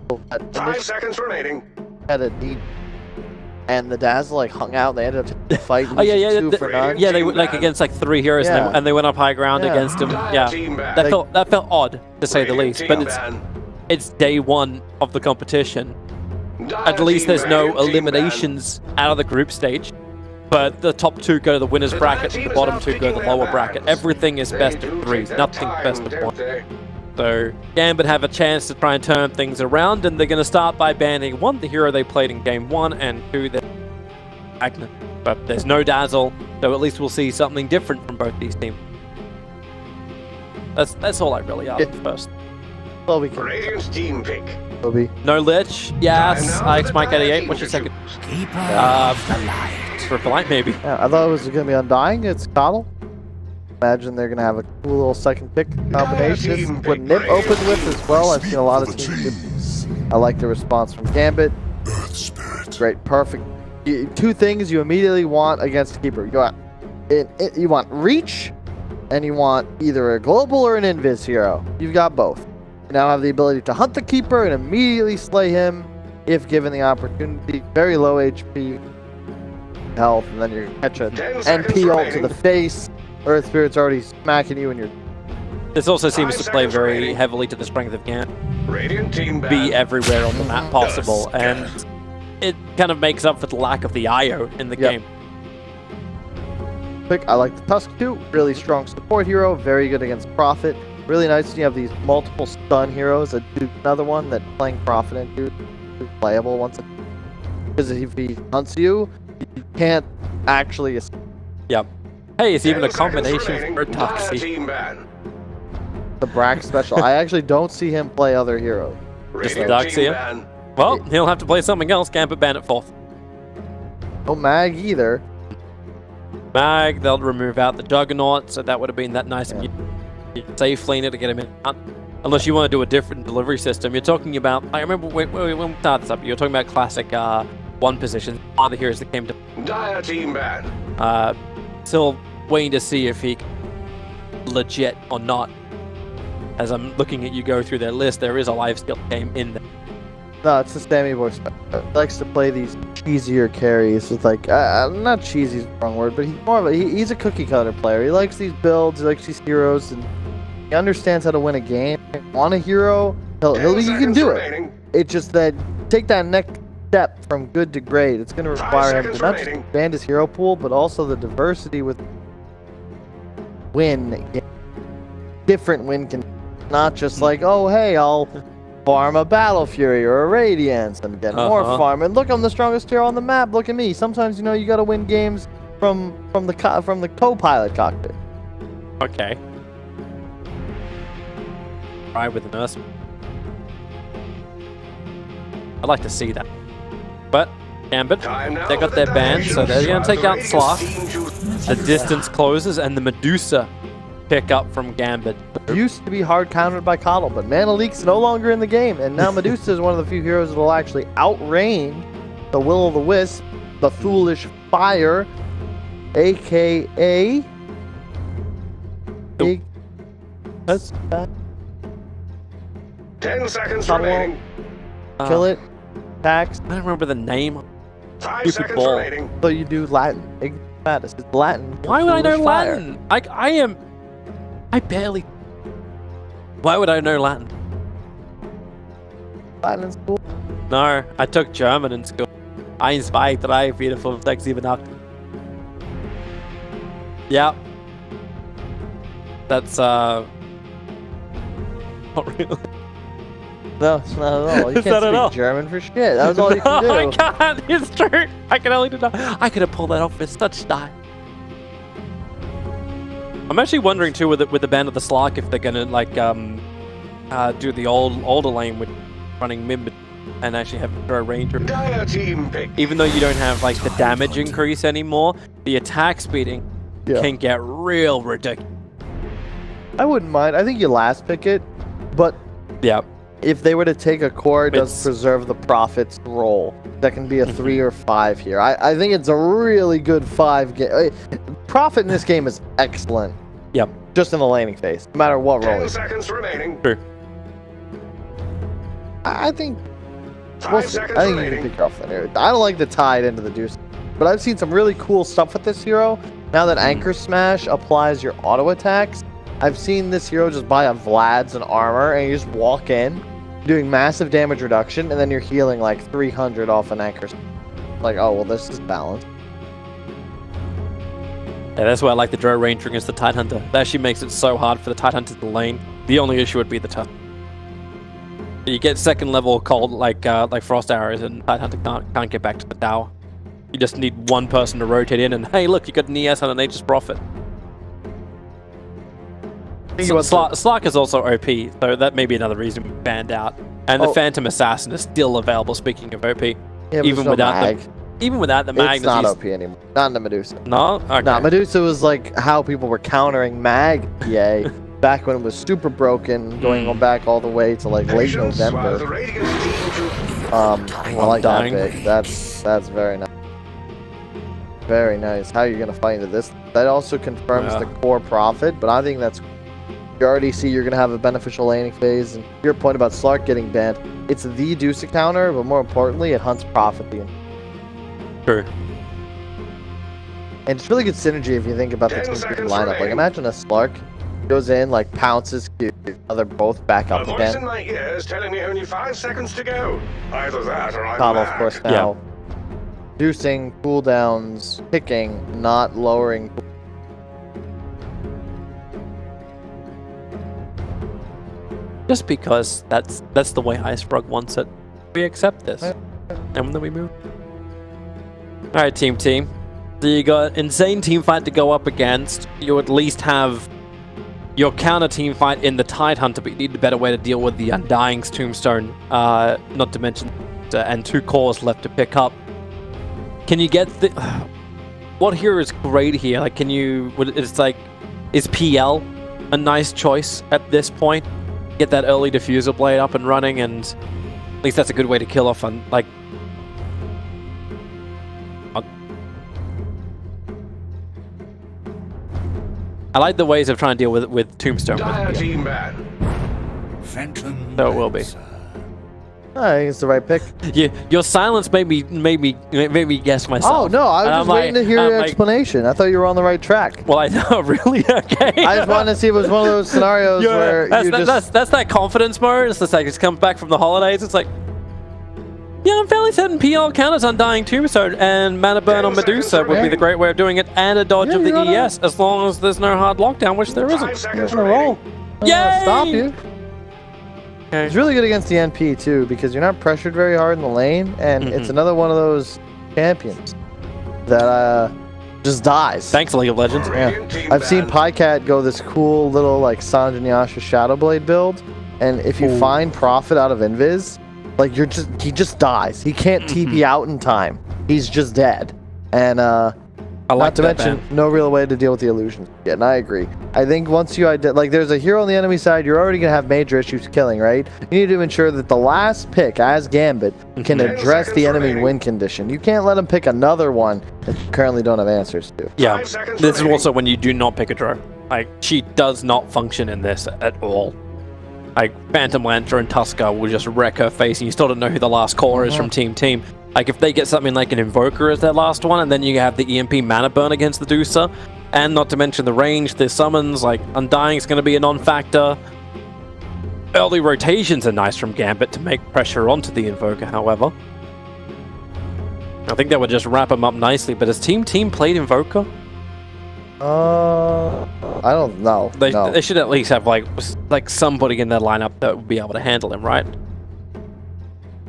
5 seconds remaining. Had a deep, and the Dazzle like hung out. They ended up fighting. Oh yeah, 2 for none. yeah. They were like against like 3 heroes, Yeah. and they went up high ground against him. Yeah, that felt odd to say the least. But it's day 1 of the competition. At least there's no eliminations out of the group stage. But the top 2 go to the winner's bracket, and the bottom 2 go to the lower bracket. Everything is best of 3s, nothing best of 1. So Gambit have a chance to try and turn things around, and they're going to start by banning 1, the hero they played in game 1, and 2, the Magnet. But there's no Dazzle, so at least we'll see something different from both these teams. That's all I really ask first. Well, we can. Radiant's team pick. No Lich, yes. Ix Mike 88. What's your second? Triple Light, maybe. Yeah, I thought it was going to be Undying. It's Coddle. Imagine they're going to have a cool little second pick combination. This is what Nip opened with as well. I've seen a lot of teams. I like the response from Gambit. Great, perfect. 2 things you immediately want against Keeper. You want reach, and you want either a global or an invis hero. You've got both. You now have the ability to hunt the Keeper and immediately slay him if given the opportunity. Very low HP health, and then you catch an NP ult to the face. Earth Spirit's already smacking you, and you're... This also seems to play very heavily to the strength of Gambit. Be everywhere on the map possible, and it kind of makes up for the lack of the IO in the game. I like the Tusk too. Really strong support hero, very good against Prophet. Really nice when you have these multiple stun heroes that do another one that playing Prophet into is playable once. Because if he hunts you, you can't actually... Yep. Hey, it's even a combination for Toxie. The Brack special. I actually don't see him play other heroes. Just the Doxia? Well, he'll have to play something else. Gambit ban it 4th. No Mag either. Mag, they'll remove out the Juggernaut, so that would have been that nice safe laner to get him in. Unless you want to do a different delivery system. You're talking about... I remember when we started this up, you were talking about classic 1 position. One of the heroes that came to... Dire team ban. Still waiting to see if he legit or not. As I'm looking at you go through their list, there is a life skill game in there. No, it's the Sammy Boy. He likes to play these cheesier carries with like, not cheesy is the wrong word, but he's more of a, he's a cookie cutter player. He likes these builds, he likes these heroes, and he understands how to win a game. Want a hero, he can do it. It's just that, take that next step from good to great. It's going to require him to not just expand his hero pool, but also the diversity with different win can, not just like, oh hey, I'll farm a Battle Fury or a Radiance and get more farm. And look, I'm the strongest hero on the map. Look at me. Sometimes you got to win games from the co-pilot cockpit. Okay. Try with the nurse. I'd like to see that. But Gambit, they got their ban, so they're going to take out Sloth. The distance closes, and the Medusa pick up from Gambit. Used to be hard countered by Coddle, but Mana Leak's no longer in the game, and now Medusa is one of the few heroes that will actually outrange the Will-O-the-Wisp, the Foolish Fire, aka... That's bad. 10 seconds remaining. Kill it. Tax. I don't remember the name. 5 seconds remaining. So you do Latin. Ignatus. It's Latin. Why would I know Latin? I barely... Why would I know Latin? Latin in school? No, I took German in school. Eins, zwei, drei, vier, fünf, sechs, sieben, acht. Yeah. That's, not really. No, it's not at all. You can't speak German for shit. That was all you can do. I can't. It's true. I can only do that. I could have pulled that off with such style. I'm actually wondering too with the ban of the Slark if they're gonna like do the older lane with running mid and actually have throw ranger. Even though you don't have like the damage increase anymore, the attack speeding can get real ridiculous. I wouldn't mind. I think you last pick it, but if they were to take a core, it does preserve the Prophet's role. That can be a 3 or 5 here. I think it's a really good 5 game. Prophet in this game is excellent. Yep. Just in the laning phase, no matter what role. 10 seconds remaining. True. I think We'll see. I think you can pick her off that area. I don't like the tide into the Deuce, but I've seen some really cool stuff with this hero. Now that Anchor Smash applies your auto attacks, I've seen this hero just buy a Vlad's and armor, and you just walk in, doing massive damage reduction, and then you're healing like 300 off an Anchor Smash. Like, oh, well, this is balanced. Yeah, that's why I like the Drow Ranger against the Tidehunter. That actually makes it so hard for the Tidehunter to lane. The only issue would be the tough. You get second level cold like Frost Arrows, and Tidehunter can't get back to the tower. You just need one person to rotate in, and hey, look, you got an ES and a Nature's Prophet. So Slark is also OP, so that may be another reason we banned out. And the Phantom Assassin is still available, speaking of OP. Yeah, even without the mag. It's not OP anymore. Not in the Medusa. No? Okay. No, Medusa was like how people were countering mag PA back when it was super broken, going back all the way to like late November. I like that pick. That's very nice. Very nice. How are you going to fight into this? That also confirms the core Prophet, but I think that's... You already see you're going to have a beneficial laning phase, and your point about Slark getting banned, it's the Deuce counter, but more importantly, it hunts Prophet. True. And it's really good synergy if you think about the team lineup. Like, imagine a Slark goes in, like, pounces Q, they're both back up again. In my ears telling me only 5 seconds to go. Either that or I'm Cobble, of course, now. Yeah. Reducing cooldowns, picking, not lowering. Just because that's the way Icebrug wants it. We accept this. And then we move. Alright, team. So you got insane team fight to go up against. You at least have your counter team fight in the Tidehunter, but you need a better way to deal with the Undying's Tombstone. Not to mention, and 2 cores left to pick up. Can you get the... What hero is great here? Like, can you... It's like... Is PL a nice choice at this point? Get that early diffuser blade up and running, and at least that's a good way to kill off on, like... I like the ways of trying to deal with Tombstone. Team bad. So it will be. I think it's the right pick. Your silence made me guess myself. Oh no, I was just waiting to hear your explanation. I thought you were on the right track. Well, I know, really. Okay. I just wanted to see if it was one of those scenarios where that's that confidence mode. It's just like it's come back from the holidays. It's like, yeah, I'm fairly certain PL counters Undying Tombstone and Mana Burn on Medusa would be the great way of doing it, and a dodge of the ES, as long as there's no hard lockdown, which there isn't. You're gonna roll. Yay! Stop you. Okay. It's really good against the NP too, because you're not pressured very hard in the lane, and it's another one of those champions that just dies. Thanks, League of Legends. Yeah. I've seen Pycat go this cool little like Sanjin Yasha Shadowblade build, and if you find Prophet out of Invis, like he just dies. He can't TP out in time. He's just dead. And not to mention, no real way to deal with the illusions. Yeah, and I agree. I think once you like, there's a hero on the enemy side, you're already gonna have major issues killing, right? You need to ensure that the last pick as Gambit can address the enemy win condition. You can't let him pick another one that you currently don't have answers to. Yeah, this is also when you do not pick a Drow. Like, she does not function in this at all. Like, Phantom Lancer and Tusker will just wreck her face, and you still don't know who the last core is from Team. Like, if they get something like an Invoker as their last one, and then you have the EMP Mana Burn against the Deucer, and not to mention the range, the summons, like, Undying's going to be a non-factor. Early rotations are nice from Gambit to make pressure onto the Invoker, however. I think that would just wrap him up nicely, but has Team played Invoker? I don't know. They should at least have, like somebody in their lineup that would be able to handle him, right?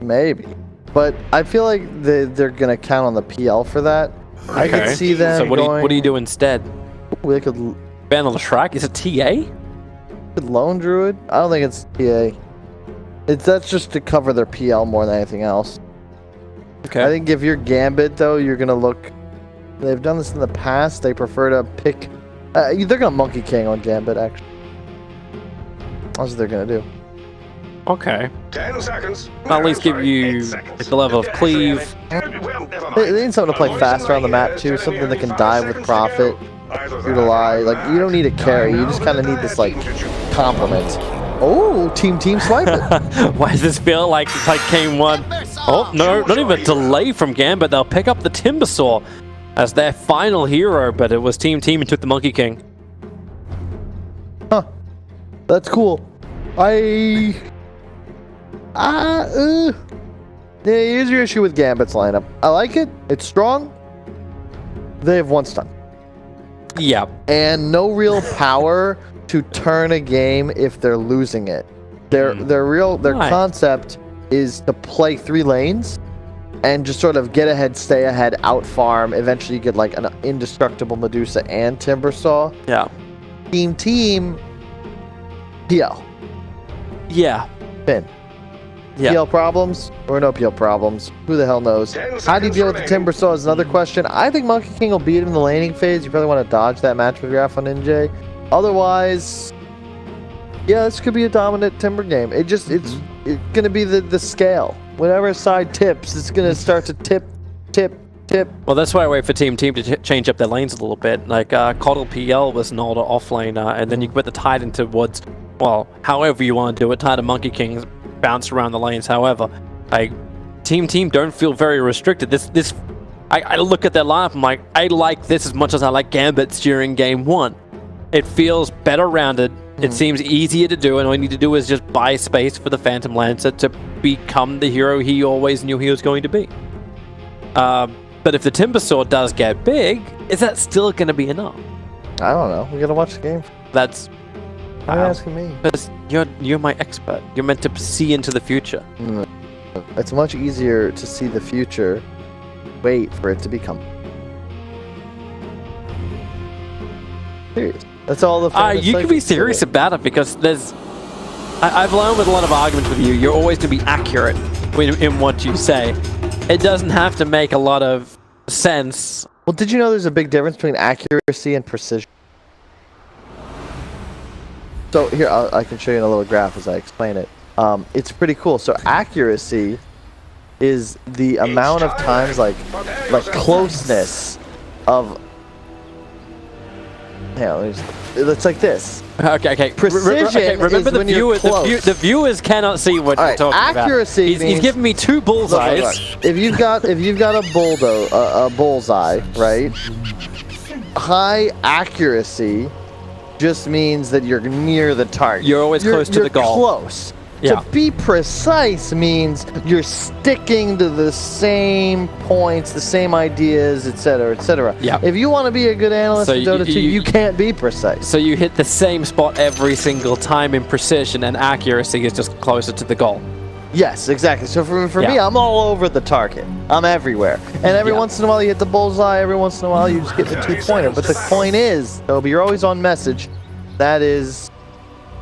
Maybe. But I feel like they're going to count on the PL for that. Okay. I could see them So what do you do instead? They could ban on the track? Is it TA? Lone Druid? I don't think it's TA. That's just to cover their PL more than anything else. Okay. I think if you're Gambit, though, you're going to look... They've done this in the past. They prefer to pick... they're going to Monkey King on Gambit, actually. That's what they're going to do. Okay. 10 seconds. I'll at least give you the level of cleave. They need something to play faster on the map, too. Something that can dive with Prophet. Utilize. Like, you don't need a carry. You just kind of need this, like, complement. Oh, team swipe it. Why does this feel like it's like game one? Oh, no, not even a delay from Gambit. They'll pick up the Timbersaw as their final hero, but it was Team who took the Monkey King. Huh. That's cool. Yeah, here's your issue with Gambit's lineup. I like it. It's strong. They have one stun. Yeah. And no real power to turn a game if they're losing it. Their concept is to play 3 lanes and just sort of get ahead, stay ahead, out farm. Eventually you get like an indestructible Medusa and Timbersaw. Yeah. Team PL. Yeah. Finn. Yeah. PL problems or no PL problems? Who the hell knows? How do you deal with the Timbersaw is another question. I think Monkey King will beat him in the laning phase. You probably want to dodge that match with Graf on NJ. Otherwise, yeah, this could be a dominant Timber game. It's going to be the scale. Whenever side tips, it's going to start to tip. Well, that's why I wait for Team to change up their lanes a little bit. Like, Coddle PL was an older offlaner, and then you put the Titan towards, well, however you want to do it. Titan Monkey King bounce around the lanes, however. Like, Team don't feel very restricted. I look at their lineup, I'm like, I like this as much as I like Gambit's during Game 1. It feels better rounded. It seems easier to do, and all you need to do is just buy space for the Phantom Lancer to become the hero he always knew he was going to be. But if the Timbersaw does get big, is that still going to be enough? I don't know. We got to watch the game. That's... Why are you asking me? Because you're my expert. You're meant to see into the future. It's much easier to see the future. Wait for it to become. Serious. That's all the you can be serious about it because there's... I've learned with a lot of arguments with you, you're always going to be accurate in what you say. It doesn't have to make a lot of sense. Well, did you know there's a big difference between accuracy and precision? So here, I can show you in a little graph as I explain it. It's pretty cool. So accuracy is the amount of times, like closeness of... Yeah, it's like this. Okay. Precision remember is the when you're viewers. close. The viewers cannot see what you're talking accuracy about. He's giving me 2 bullseyes. Look. If you've got a bullseye, right? High accuracy just means that you're near the target. You're always close to the goal. Close. Yeah. To be precise means you're sticking to the same points, the same ideas, etc., etc. Yeah. If you want to be a good analyst in Dota 2, you can't be precise. So you hit the same spot every single time in precision, and accuracy is just closer to the goal. Yes, exactly. So for me, I'm all over the target. I'm everywhere. And every once in a while you hit the bullseye, every once in a while you just get the 2-pointer. But the point is, Toby, you're always on message. That is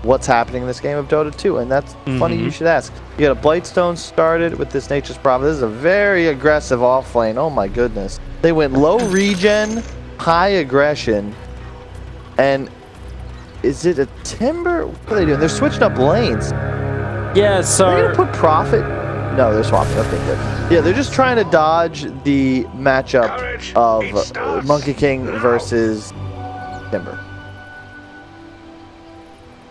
what's happening in this game of Dota 2, and that's funny you should ask. You got a Blightstone started with this Nature's Prophet. This is a very aggressive offlane. Oh my goodness. They went low regen, high aggression, and is it a Timber? What are they doing? They're switching up lanes. Yeah, so... They're going to put Prophet? No, they're swapping. Okay, good. Yeah, they're just trying to dodge the matchup of Monkey King versus Timber.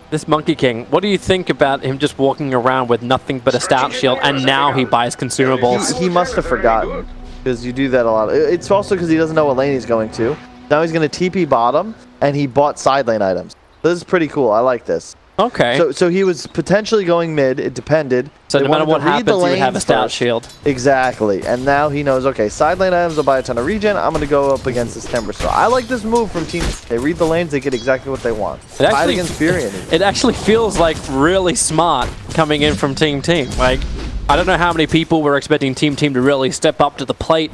This Monkey King, what do you think about him just walking around with nothing but a stout shield, and now he buys consumables? He must have forgotten, because you do that a lot. It's also because he doesn't know what lane he's going to. Now he's going to TP bottom, and he bought side lane items. This is pretty cool. I like this. Okay. So he was potentially going mid. It depended. So no matter what happens, he would have a stout shield. Exactly. And now he knows, okay, side lane items will buy a ton of regen. I'm going to go up against this Timber. So I like this move from Team. They read the lanes. They get exactly what they want. Fight against Fury. It actually feels like really smart coming in from Team. Like, I don't know how many people were expecting Team to really step up to the plate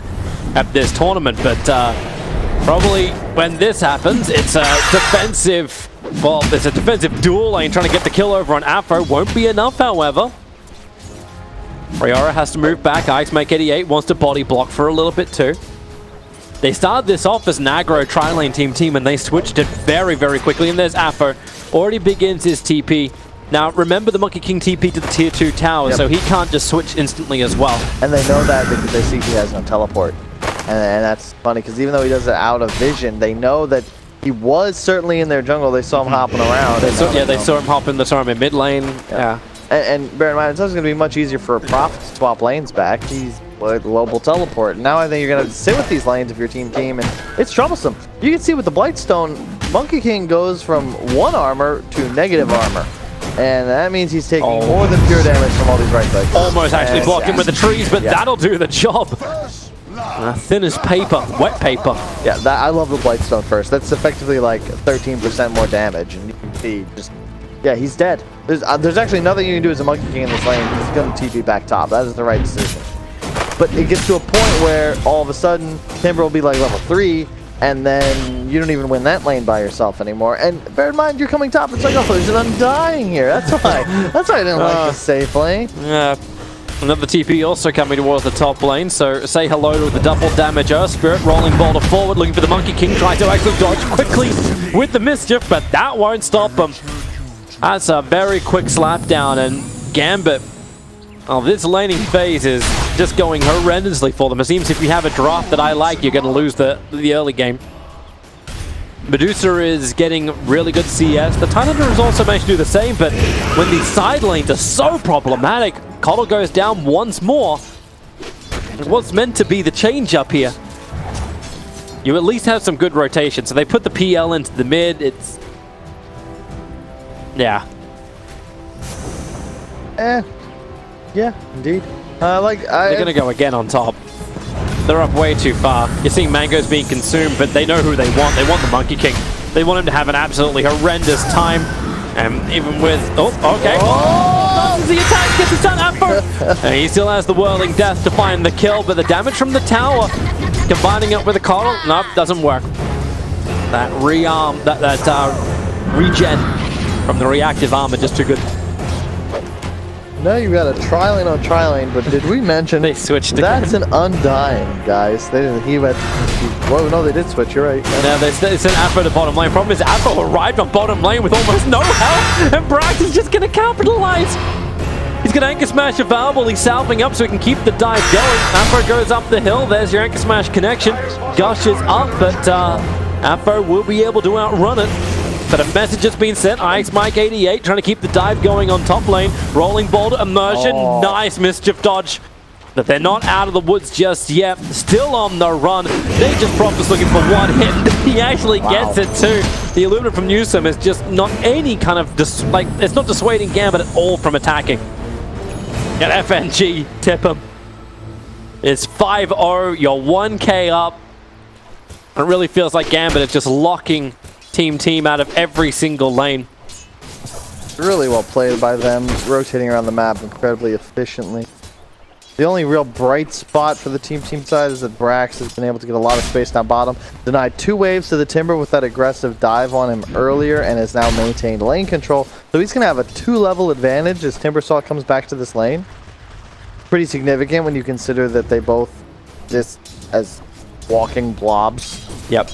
at this tournament, but probably when this happens, it's a defensive... Well, it's a defensive dual lane trying to get the kill over on Afro. Won't be enough, however. Riora has to move back. Ice Make 88 wants to body block for a little bit too. They started this off as an aggro tri-lane team and they switched it very, very quickly. And there's Afro. Already begins his TP. Now, remember the Monkey King TP to the tier 2 tower, so he can't just switch instantly as well. And they know that because they see he has no teleport. And that's funny because even though he does it out of vision, they know that he was certainly in their jungle. They saw him hopping around. They saw him hopping. They saw him in mid lane. Yeah. And bear in mind, it's also going to be much easier for a Prophet to swap lanes back. He's a global teleport. Now I think you're going to sit with these lanes if you're team, and it's troublesome. You can see with the Blightstone, Monkey King goes from 1 armor to negative armor. And that means he's taking more than pure damage from all these right clicks. Almost actually blocked him with the trees, but that'll do the job. Thin as paper, wet paper. Yeah, I love the Blightstone first. That's effectively like 13% more damage, and you can see just, yeah, he's dead. There's actually nothing you can do as a Monkey King in this lane. He's going to TP back top. That is the right decision. But it gets to a point where all of a sudden Timber will be like level 3, and then you don't even win that lane by yourself anymore. And bear in mind, you're coming top. It's like, oh, there's an Undying here. That's why. That's why I didn't like the safe lane. Yeah. Another TP also coming towards the top lane, so say hello to the double damage Earth Spirit. Rolling boulder forward, looking for the Monkey King, tries to actually dodge quickly with the Mischief, but that won't stop him. That's a very quick slap down, and Gambit, this laning phase is just going horrendously for them. It seems if you have a draft that I like, you're going to lose the early game. Medusa is getting really good CS. The Tidehunter has also managed to do the same, but when these side lanes are so problematic, Coddle goes down once more. What's meant to be the change up here? You at least have some good rotation. So they put the PL into the mid. It's... yeah. Yeah, indeed. They're going to go again on top. They're up way too far. You're seeing Mango's being consumed, but they know who they want. They want the Monkey King. They want him to have an absolutely horrendous time. And even with... oh, okay. Oh, the attack gets his son Appo. And he still has the Whirling Death to find the kill, but the damage from the tower, combining it with the Coddle, nope, doesn't work. That rearm, that regen from the reactive armor, just too good. No, you got a tri-lane on tri-lane, but did we mention they switched that's again. an Undying, guys. They didn't. He went. Whoa, no, they did switch. You're right. Now they sent Afro to bottom lane. Problem is, Afro arrived on bottom lane with almost no help, and Brax is just going to capitalize. He's going to Anchor Smash available. He's salving up so he can keep the dive going. Afro goes up the hill. There's your Anchor Smash connection. Gush is up, but Afro will be able to outrun it. But a message has been sent. IX Mike 88 trying to keep the dive going on top lane. Rolling boulder immersion. Nice Mischief dodge. But they're not out of the woods just yet. Still on the run. They just Prophet's looking for one hit. He actually gets it too. The Illuminate from Newsom is just not any kind of it's not dissuading Gambit at all from attacking. And FNG tip him. It's 5-0. You're 1k up. It really feels like Gambit is just locking Team out of every single lane. Really well played by them, rotating around the map incredibly efficiently. The only real bright spot for the team side is that Brax has been able to get a lot of space down bottom. Denied 2 waves to the Timber with that aggressive dive on him earlier and has now maintained lane control. So he's going to have a 2-level advantage as Timbersaw comes back to this lane. Pretty significant when you consider that they both just as walking blobs. Yep.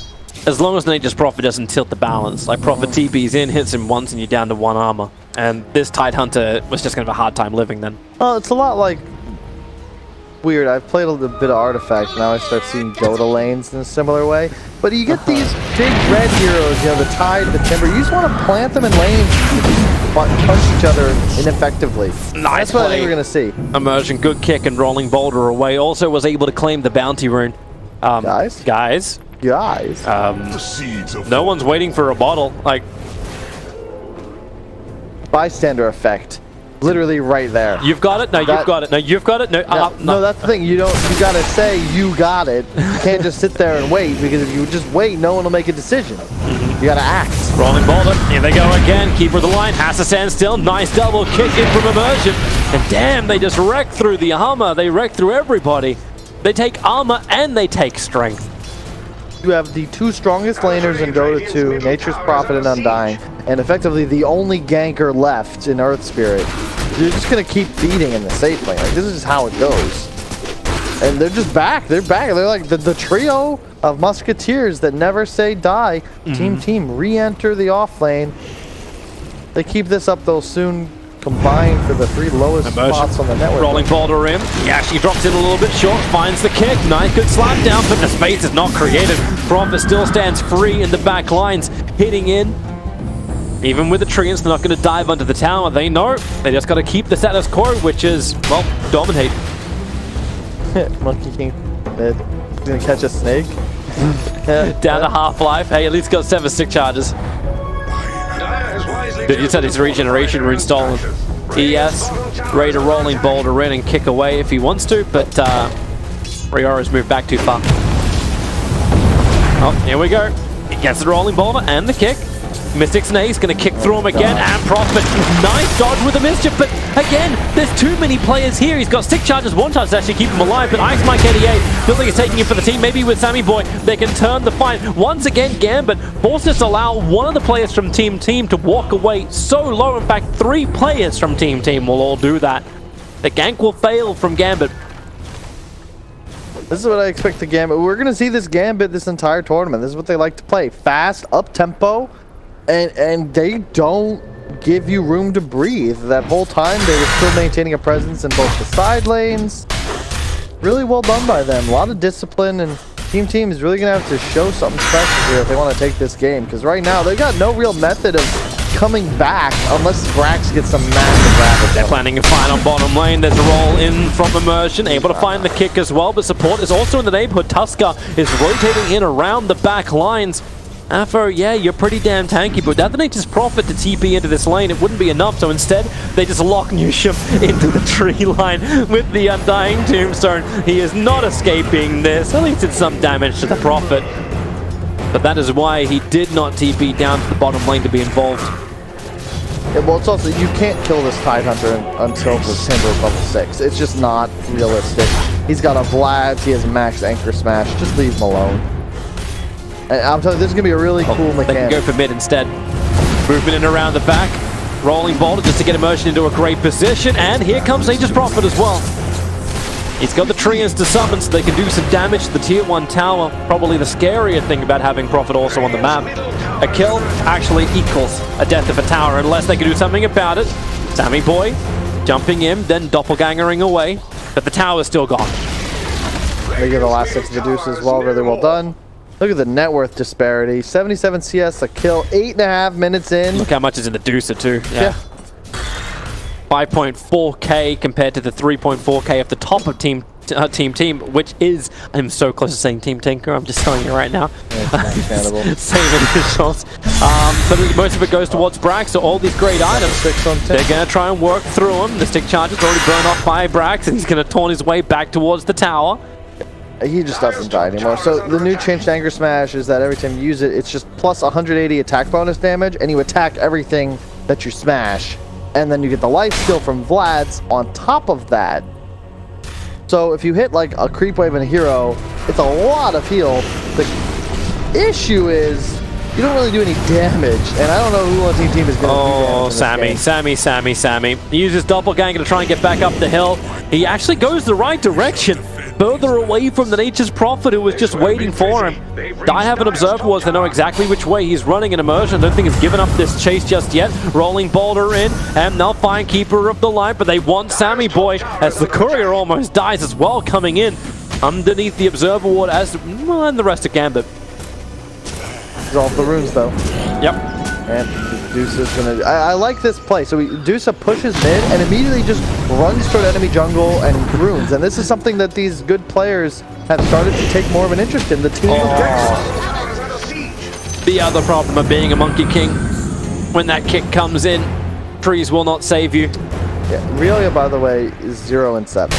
As long as Nature's Prophet doesn't tilt the balance. Like Prophet TP's in, hits him once, and you're down to 1 armor. And this Tidehunter was just going to have a hard time living then. Well, it's a lot like... weird. I've played a little bit of Artifact. Now I start seeing Dota lanes in a similar way. But you get these big red heroes, you know, the Tide, the Timber. You just want to plant them in lanes and punch each other ineffectively. Nice That's what I think we're going to see. Immersion, good kick, and Rolling Boulder away. Also was able to claim the Bounty Rune. Guys. No one's waiting for a bottle. Like, bystander effect. Literally right there. You've got it? No, you've got it. No, you've got it. No, no, that's the thing. You gotta say you got it. You can't just sit there and wait, because if you just wait, no one will make a decision. You gotta act. Rolling boulder. Here they go again. Keeper of the line has to stand still. Nice double kick in from Immersion. And damn, they just wrecked through the armor. They wrecked through everybody. They take armor and they take strength. You have the 2 strongest laners in Dota 2, Nature's Prophet and Undying, and effectively the only ganker left in Earth Spirit. You're just going to keep feeding in the safe lane. Like, this is how it goes. And they're just back. They're back. They're like the trio of musketeers that never say die. Team re-enter the off lane. They keep this up, they'll soon combine for the 3 lowest spots on the network. Rolling boulder in. Yeah, she drops in a little bit short, finds the kick. Nice, good slap down, but the space is not created. Prophet still stands free in the back lines, hitting in. Even with the treants, they're not going to dive under the tower. They know they just got to keep the status quo, which is, well, dominate. Monkey King mid. He's gonna catch a snake. Down to half-life. Hey, at least got 7 stick charges. Dude, you said his regeneration rune stolen. ES, ready to rolling boulder in and kick away if he wants to, but Riora's moved back too far. Oh, here we go. He gets the rolling boulder and the kick. Mystic Snake's going to kick through him again, and Prophet. Nice dodge with the mischief, but again, there's too many players here. He's got stick charges, 1 charge to actually keep him alive, but Ice Mike 88 feels like he's taking it for the team. Maybe with Sammy Boy, they can turn the fight. Once again, Gambit forces to allow one of the players from TEAMTEAM to walk away so low. In fact, 3 players from TEAMTEAM will all do that. The gank will fail from Gambit. This is what I expect the Gambit. We're going to see this Gambit this entire tournament. This is what they like to play. Fast, up-tempo. And they don't give you room to breathe. That whole time, they were still maintaining a presence in both the side lanes. Really well done by them. A lot of discipline, and TEAMTEAM is really going to have to show something special here if they want to take this game. Because right now, they got no real method of coming back unless Brax gets some massive rapid. They're planning a fight on bottom lane. There's a roll in from Immersion, able to find the kick as well, but support is also in the neighborhood. Tusker is rotating in around the back lines. Afro, yeah, you're pretty damn tanky, but without the Nature's Prophet to TP into this lane, it wouldn't be enough, so instead, they just lock Newsham into the tree line with the Undying Tombstone. He is not escaping this. At least it's some damage to the Prophet. But that is why he did not TP down to the bottom lane to be involved. Yeah, well, it's also, you can't kill this Tidehunter until the Timber is level 6. It's just not realistic. He's got a Vlad's, he has max Anchor Smash. Just leave him alone. And I'm telling you, this is going to be a really cool mechanic. They can go for mid instead. Movement in around the back. Rolling boulder just to get Immersion into a great position. And here comes Nature's Prophet as well. He's got the treants to summon so they can do some damage to the tier 1 tower. Probably the scarier thing about having Prophet also on the map. A kill actually equals a death of a tower unless they can do something about it. Sammy Boy jumping in, then doppelgangering away. But the tower's still gone. They get the last 6 of the deuce as well. Really well done. Look at the net worth disparity. 77 CS a kill, 8.5 minutes in. Look how much is in the Deucer too. Yeah. 5.4k compared to the 3.4k at the top of TEAMTEAM, which is, I'm so close to saying Team Tinker, I'm just telling you right now. Yeah, Same initials. But most of it goes towards Brax, so all these great items, they're going to try and work through them. The stick charge is already burned off by Brax, and he's going to taunt his way back towards the tower. He just doesn't die anymore. So the new changed Anchor Smash is that every time you use it, it's just plus 180 attack bonus damage, and you attack everything that you smash. And then you get the life steal from Vlad's on top of that. So if you hit like a creep wave and a hero, it's a lot of heal. The issue is you don't really do any damage, and I don't know who on TEAMTEAM is going to do damage. Sammy. He uses doppelganger to try and get back up the hill. He actually goes the right direction, further away from the Nature's Prophet, who was just waiting for him. I haven't observed was they know exactly which way he's running in Immersion. I don't think he's given up this chase just yet. Rolling boulder in, and they'll find Keeper of the Light, but they want Sammy Boy as the Courier almost dies as well, coming in underneath the Observer Ward as well, and the rest of Gambit. Resolve the runes though. Yep. And Deuce is gonna. I like this play. So Deuce pushes mid and immediately just runs toward enemy jungle and runes. And this is something that these good players have started to take more of an interest in. The team objectives. The other problem of being a Monkey King, when that kick comes in, trees will not save you. Yeah, Realia, by the way, is 0 and 7.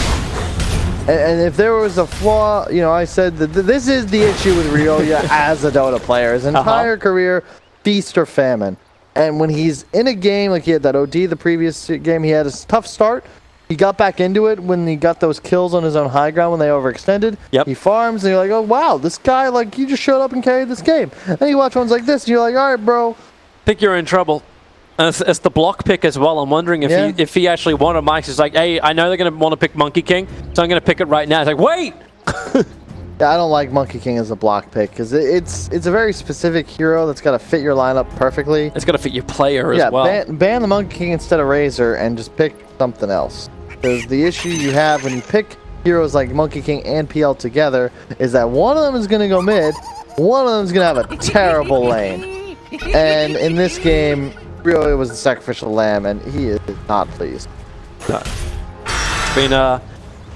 And if there was a flaw, you know, I said that this is the issue with Realia as a Dota player. His entire career, feast or famine. And when he's in a game, like he had that OD the previous game, he had a tough start. He got back into it when he got those kills on his own high ground when they overextended. Yep. He farms, and you're like, oh, wow, this guy, like, you just showed up and carried this game. And you watch ones like this, and you're like, all right, bro. Think you're in trouble. It's the block pick as well. I'm wondering if he actually wanted Mike's. He's like, hey, I know they're going to want to pick Monkey King, so I'm going to pick it right now. It's like, wait! Yeah, I don't like Monkey King as a block pick because it's a very specific hero that's got to fit your lineup perfectly. It's got to fit your player as well. Yeah, ban the Monkey King instead of Razor and just pick something else. Because the issue you have when you pick heroes like Monkey King and PL together is that one of them is going to go mid, one of them is going to have a terrible lane. And in this game, Rio was the sacrificial lamb, and he is not pleased. No. It's been a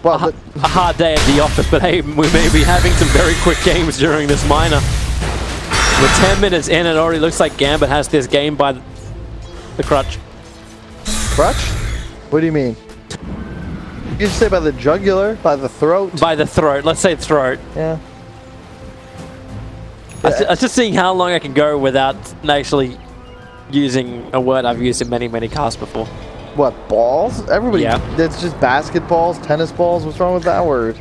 Well, hard day at the office, but hey, we may be having some very quick games during this minor. We're 10 minutes in, and it already looks like Gambit has this game by the crutch. crutch? What do you mean? You say by the jugular, by the throat. By the throat. Let's say throat. Yeah. I was just seeing how long I can go without actually using a word I've used in many, many casts before. What, balls? Everybody, Yeah. It's just basketballs, tennis balls. What's wrong with that word?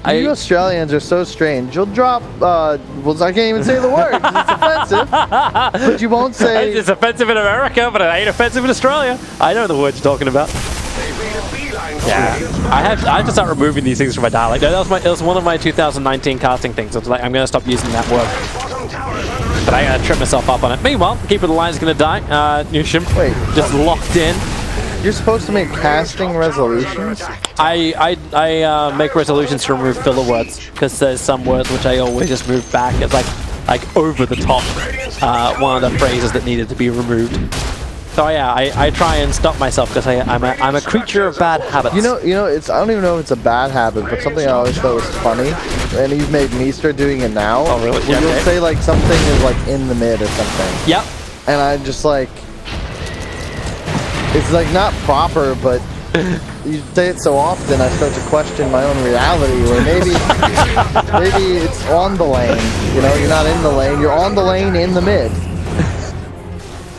You Australians are so strange. You'll drop, well, I can't even say the word 'cause it's offensive. But you won't say... It's offensive in America, but it ain't offensive in Australia. I know the words you're talking about. Yeah, I have to start removing these things from my dialect. That was one of my 2019 casting things. I was like, I'm going to stop using that word. But I gotta trip myself up on it. Meanwhile, Keeper of the Line is going to die. Newsham, Wait. just locked in. You're supposed to make casting resolutions? I make resolutions to remove filler words because there's some words which I always just move back. It's like over the top. One of the phrases that needed to be removed. So yeah, I try and stop myself because I'm a creature of bad habits. You know, it's I don't even know if it's a bad habit, but something I always thought was funny, and you've made me start doing it now. Oh really? Yeah, you'll say like something is like in the mid or something. Yep. And I just like, it's like not proper, but you say it so often, I start to question my own reality. Where maybe it's on the lane. You know, you're not in the lane. You're on the lane in the mid.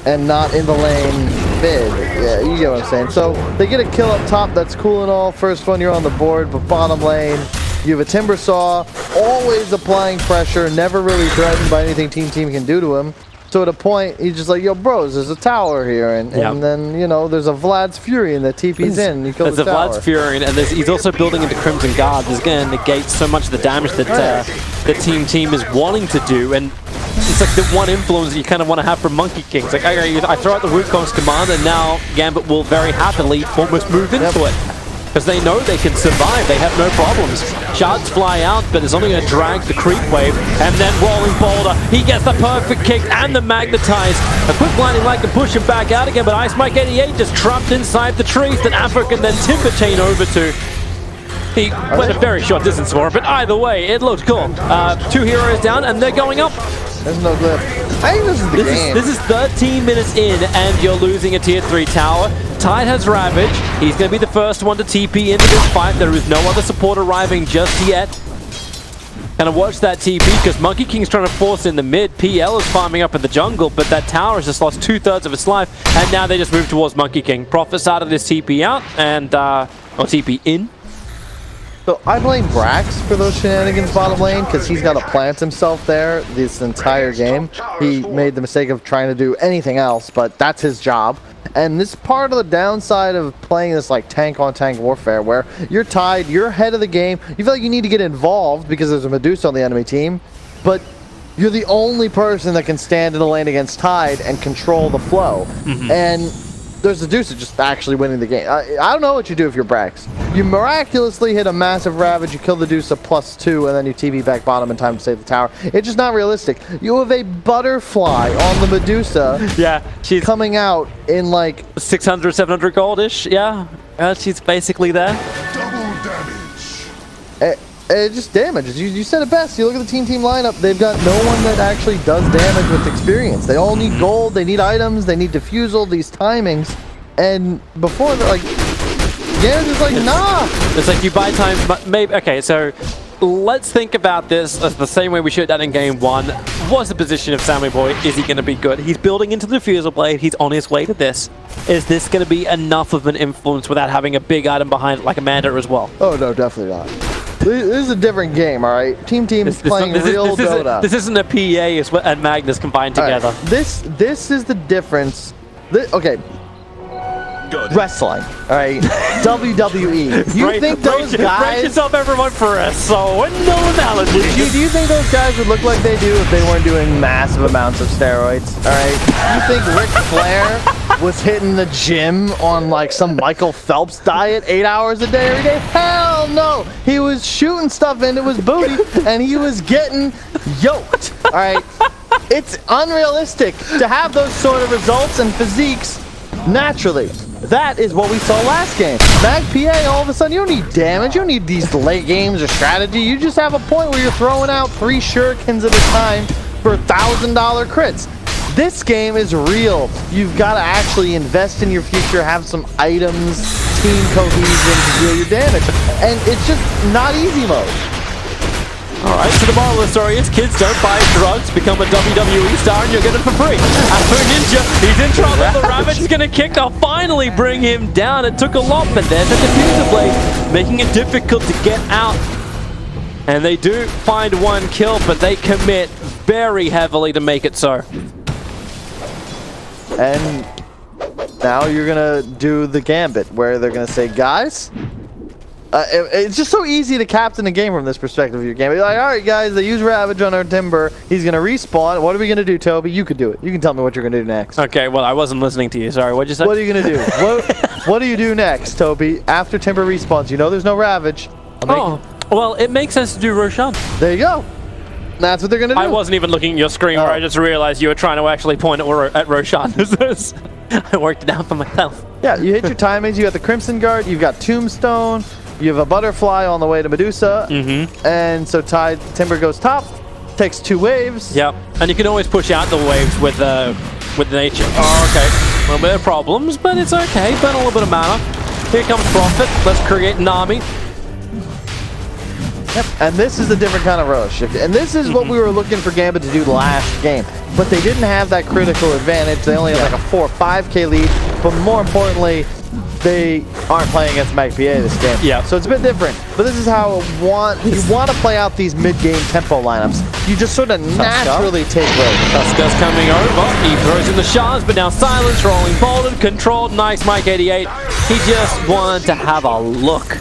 And not in the lane mid. Yeah, you get what I'm saying. So they get a kill up top, that's cool and all. First one, you're on the board, but bottom lane, you have a Timber Saw, always applying pressure, never really threatened by anything Team can do to him. So at a point, he's just like, yo, bros, there's a tower here. And then, you know, there's a Vlad's Fury and the TP's in. And he kills the tower. There's a Vlad's Fury, and he's also building into Crimson Guard. This is going to negate so much of the damage that the team is wanting to do. And it's like the one influence that you kind of want to have from Monkey King. It's like, I throw out the Wukong's command, and now Gambit will very happily almost move into it. Because they know they can survive, they have no problems. Shards fly out, but it's only going to drag the creep wave, and then Rolling Boulder, he gets the perfect kick and the magnetize. A quick blinding light can push him back out again, but Ice Mike 88 just trapped inside the trees that Afric can then Timber Chain over to. He went a very short distance for it, but either way, it looked cool. 2 heroes down, and they're going up. There's no glyph. I think this is the game. This is 13 minutes in, and you're losing a tier 3 tower. Tide has Ravage. He's going to be the first one to TP into this fight. There is no other support arriving just yet. Gonna watch that TP because Monkey King's trying to force in the mid. PL is farming up in the jungle, but that tower has just lost 2/3 of its life, and now they just move towards Monkey King. Prophet started this TP out, and or TP in. So I blame Brax for those shenanigans bottom lane because he's got to plant himself there this entire game. He made the mistake of trying to do anything else, but that's his job. And this part of the downside of playing this like tank-on-tank warfare where you're tied, you're ahead of the game, you feel like you need to get involved because there's a Medusa on the enemy team, but you're the only person that can stand in the lane against Tide and control the flow. And there's a Medusa just actually winning the game. I don't know what you do if you're Brax. You miraculously hit a massive Ravage, you kill the Medusa +2, and then you TV back bottom in time to save the tower. It's just not realistic. You have a butterfly on the Medusa. Yeah, she's coming out in like 600, 700 gold-ish. Yeah, she's basically there. Double damage. It just damages. You said it best. You look at the team lineup, they've got no one that actually does damage with experience. They all need gold, they need items, they need defusal, these timings. And before they're like, Gambit is like, nah. It's like you buy time, maybe, okay, so let's think about this as the same way we should have done in game 1. What's the position of Sammy Boy? Is he going to be good? He's building into the Diffusal Blade. He's on his way to this. Is this going to be enough of an influence without having a big item behind it like Amanda as well? Oh, no, definitely not. This is a different game, all right? Team is playing real Dota. This isn't a PA and Magnus combined together. Right. This is the difference. Okay. Good. Wrestling, all right? WWE. You think those guys... Brace yourself, everyone, for a so no analogy. Do you think those guys would look like they do if they weren't doing massive amounts of steroids, all right? You think Ric Flair was hitting the gym on like some Michael Phelps diet 8 hours a day every day? Hell no! He was shooting stuff into his booty and he was getting yoked, all right? It's unrealistic to have those sort of results and physiques naturally. That is what we saw last game. MagPA, all of a sudden, you don't need damage. You don't need these late games or strategy. You just have a point where you're throwing out 3 shurikens at a time for $1,000 crits. This game is real. You've got to actually invest in your future, have some items, team cohesion to deal your damage. And it's just not easy mode. Alright, so the moral of the story is kids don't buy drugs, become a WWE star, and you'll get it for free. Afro Ninja, he's in trouble. The Ravage is going to kick. They'll finally bring him down. It took a lot, but there's a diffuser blade, making it difficult to get out. And they do find 1 kill, but they commit very heavily to make it so. And now you're going to do the Gambit, where they're going to say, guys, it's just so easy to captain a game from this perspective of your game. You're like, all right, guys, they use Ravage on our Timber. He's going to respawn. What are we going to do, Toby? You could do it. You can tell me what you're going to do next. Okay, well, I wasn't listening to you. Sorry, what'd you say? What are you going to do? What do you do next, Toby? After Timber respawns, you know there's no Ravage. Well, it makes sense to do Roshan. There you go. That's what they're going to do. I wasn't even looking at your screen where I just realized you were trying to actually point at Roshan. I worked it out for myself. Yeah, you hit your timings. You got the Crimson Guard. You've got Tombstone. You have a Butterfly on the way to Medusa. And so Timber goes top, takes 2 waves. Yep, and you can always push out the waves with nature. Oh, okay. A little bit of problems, but it's okay. Burn a little bit of mana. Here comes Prophet. Let's create an army. Yep, and this is a different kind of rush. And this is what we were looking for Gambit to do last game. But they didn't have that critical advantage. They only had like a 4 or 5k lead. But more importantly, they aren't playing against MagPA this game. Yeah. So it's a bit different. But this is how you want to play out these mid-game tempo lineups. You just sort of naturally take road. Tuska's coming over. He throws in the shards, but now Silence, rolling bolted, controlled. Nice, Mike 88. He just wanted to have a look.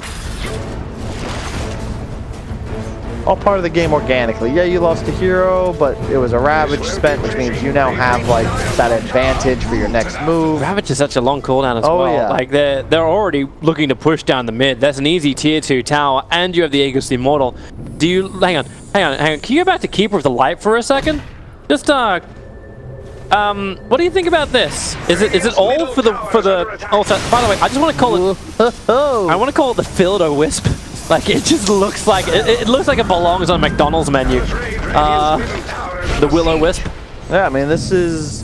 All part of the game organically. Yeah, you lost a hero, but it was a Ravage spent, which means you now have like that advantage for your next move. Ravage is such a long cooldown as well. Yeah. Like they're already looking to push down the mid. That's an easy tier 2 tower, and you have the Aegis Immortal. Do you hang on. Can you go back to Keeper of the Light for a second? Just what do you think about this? Is it all for the also, by the way, I just want to call it I want to call it the Fill-O-Wisp. Like, it just looks like it looks like it belongs on a McDonald's menu. The Will-O-Wisp. Yeah, I mean, this is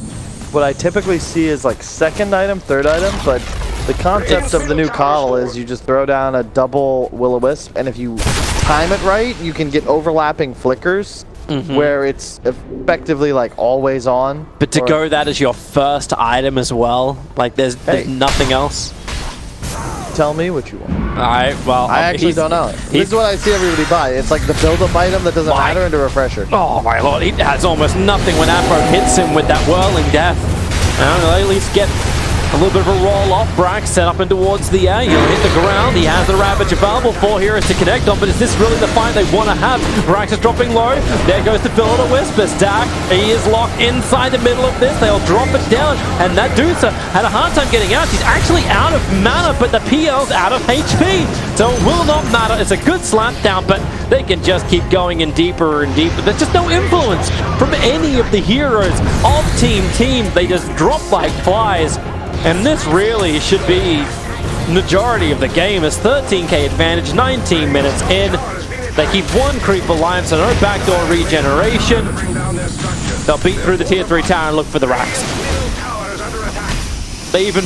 what I typically see as like 2nd item, 3rd item, but the concept of the new coddle is you just throw down a double Will-O-Wisp, and if you time it right, you can get overlapping flickers where it's effectively like always on. But to go that as your first item as well, like there's nothing else. Tell me what you want. Alright, well, I actually don't know. This is what I see everybody buy. It's like the build-up item that doesn't matter and a refresher. Oh my lord, he has almost nothing when Afro hits him with that whirling death. At least get a little bit of a roll off. Brax set up and towards the air. He'll hit the ground. He has the Ravage available. 4 heroes to connect on, but is this really the fight they want to have? Brax is dropping low. There goes the Fill-O-Wisp. Dak, he is locked inside the middle of this. They'll drop it down, and that Dusa had a hard time getting out. She's actually out of mana, but the PL's out of HP, so it will not matter. It's a good slap down, but they can just keep going in deeper and deeper. There's just no influence from any of the heroes of Team Team. They just drop like flies. And this really should be majority of the game. It's 13k advantage, 19 minutes in. They keep 1 creep alive, so no backdoor regeneration. They'll beat through the tier 3 tower and look for the racks. They even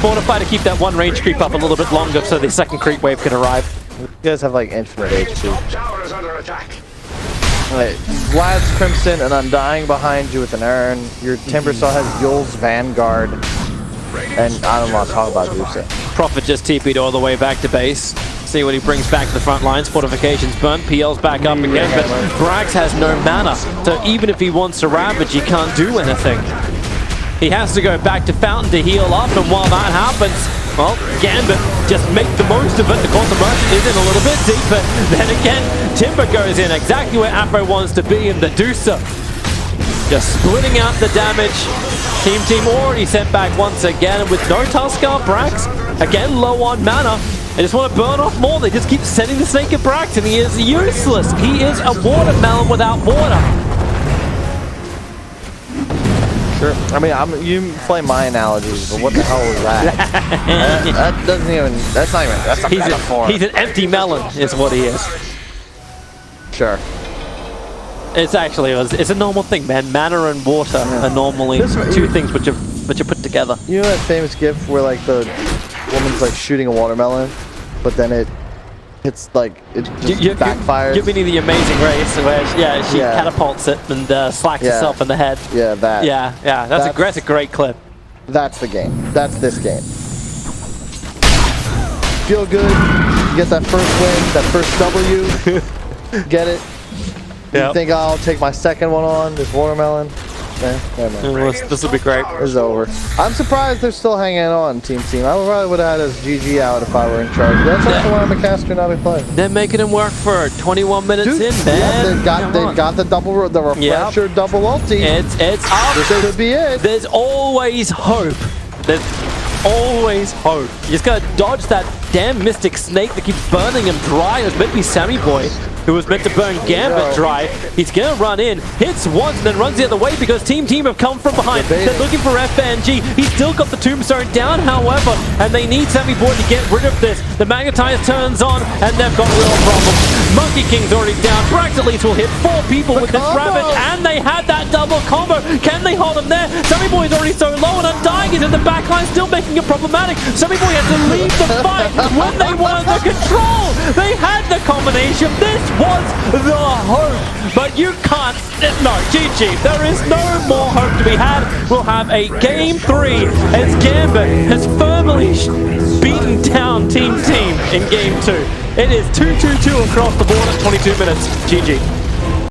fortify to keep that 1 range creep up a little bit longer so the 2nd creep wave can arrive. You guys have like infinite HP. Right. Vlad's Crimson and Undying behind you with an urn. Your Timbersaw has Yul's Vanguard. And I don't want to talk about Dusa. Prophet just TP'd all the way back to base. See what he brings back to the front lines. Fortifications burnt. PL's back up again, but Brax has no mana. So even if he wants to Ravage, he can't do anything. He has to go back to Fountain to heal up, and while that happens, well, Gambit just make the most of it. The course of mercy is in a little bit deeper. Then again, Timber goes in exactly where Afro wants to be, and the Dusa just splitting out the damage. Team already sent back once again, and with no Tuskar, Brax, again low on mana. They just want to burn off more. They just keep sending the snake at Brax, and he is useless. He is a watermelon without water. Sure. I mean, you play my analogies, but what the hell was that? that doesn't even. That's not even. That's a metaphor. He's an empty melon, is what he is. Sure. It's actually it's a normal thing, man. Mana and water are normally two things which you put together. You know that famous GIF where like the woman's like shooting a watermelon, but then it's like it just backfires. You're meaning the Amazing Race, where she catapults it and slacks herself in the head. Yeah, that. Yeah. That's a great clip. That's the game. That's this game. Feel good. You get that first win, that first W. Get it. You think I'll take my second one on this watermelon? This will be great. It's over. I'm surprised they're still hanging on, Team. I probably would have had us GG out if I were in charge. That's also why I'm a caster, not a player. They're making him work for 21 minutes in, man. Yeah, they've got the refresher double ulti. It's up. This could be it. There's always hope. There's always hope. You just gotta dodge that damn Mystic Snake that keeps burning him dry. It was meant to be Sammy Boy, who was meant to burn Gambit dry. He's gonna run in, hits once, and then runs the other way because Team have come from behind. They're looking for FNG. He's still got the Tombstone down, however, and they need Sammy Boy to get rid of this. The Magnetize turns on, and they've got real problems. Monkey King's already down. Brax at least will hit 4 people with this Ravage, and they had that double combo. Can they hold him there? Sammy Boy's already so low, and Undying is in the backline, still making it problematic. Sammy Boy had to leave the fight when they wanted the control. They had the combination. This was the hope, but you can't. No, GG. There is no more hope to be had. We'll have a game 3 as Gambit has firmly beaten down Team in game 2. It is 2-2-2 across the board at 22 minutes. GG.